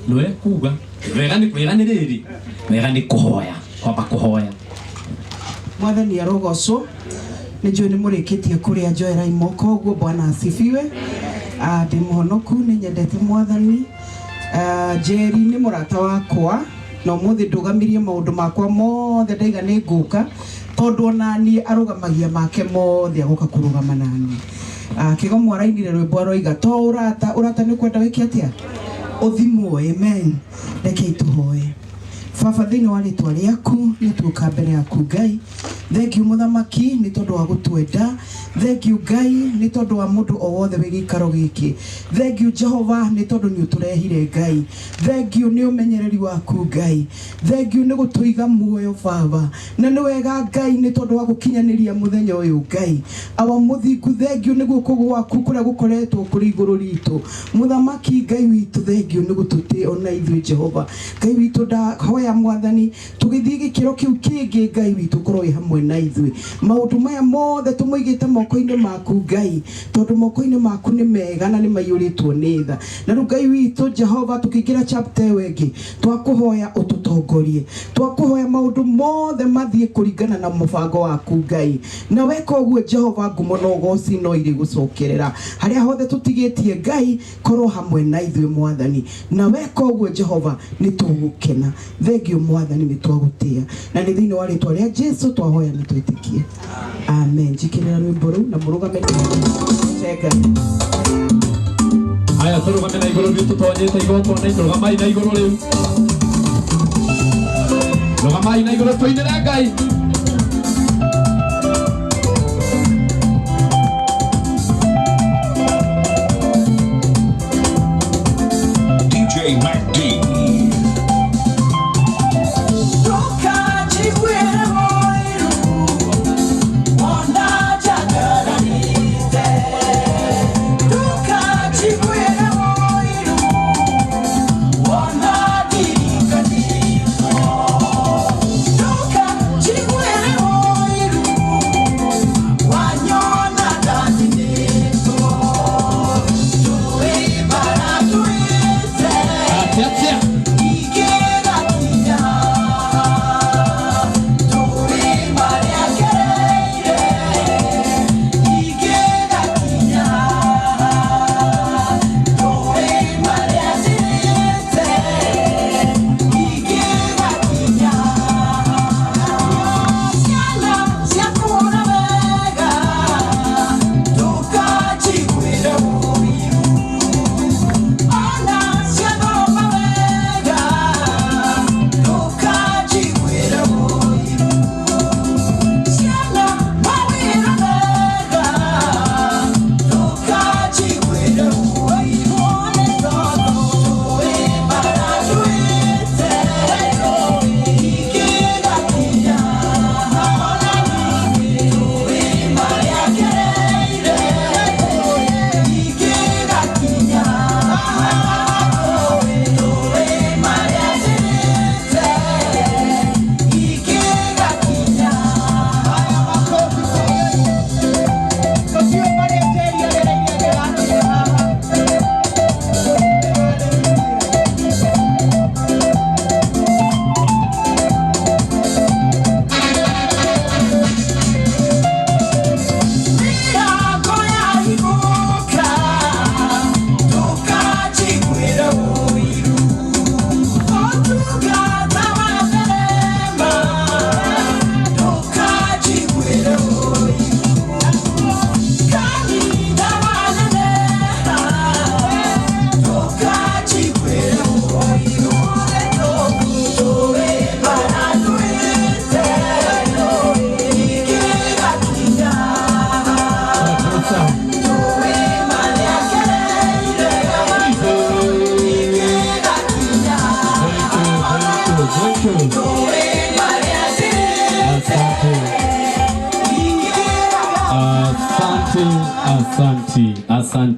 Noe kuga. Rwega ni riri. Rwega ni kuhoya. Kwamba kuhoya. Mwathani arogocwo. Nijue ni murikitie kuria njoera imoko guo Bwana asifiwe. Ndi muhonoku ni nyendete Mwathani. Njeri ni murata wakwa. No muthi ndugamirie maundu makwa mothe ndaiga ni nguka tondu onani arugamagia make mothe agoka kurugama nani. Kigomo arainire rwimbo aroiga to urata ni kwenda wiki atia uthimwo. Amen. Reke ituhoe. Baba thini wa ritwa riaku ni tuka mbere yaku Ngai. Thank you muthamaki ni tondu wa gutwenda. Thank you Ngai ni tondu wa mundu o wothe wi gikaro giki. Thank you Jehova ni tondu ni uturehire Ngai. Thank you ni umenyereri waku Ngai. Thank you ni gutuiga muoyo Baba. Na ni wega Ngai ni tondu wa gukinyaniria muthenya uyu Ngai. Awa muthingu thank you ni guko gwaku kuria gukoretwo kuri iguru ritu. Muthamaki Ngai witu thank you ni gututi ona ithui Jehova. Ngai witu da hoya Mwathani tugithii gikiro kiu kingi Ngai witu korwo hamwe na ithui. Maundu maya mothe tumuigite moko-ini maku Ngai tondu moko-ini maku ni mega na ni maiyuritwo ni tha. Na Ngai witu Jehova tukigira chapter wengi twakuhoya ututongorie. Twakuhoya maundu mothe mathie kuringana na mubango waku Ngai. Na weka uguo Jehova ngumo no goci no iri gucokerera. Haria hothe tutigitie Ngai korwo hamwe na ithui Mwathani. Na weka uguo Jehova ni tugukena. Thank you Mwathani ni twagutia. Na ni thini wa ritwa ria Jesu twahoya na twitikie. Amen. Jikirira rwimbo ru na murugame cheka. Aya turugame na iguru bitu twanyete igongona turugamai na iguru riu. Turugamai na iguru twainira Ngai. DJ MacD. Asante.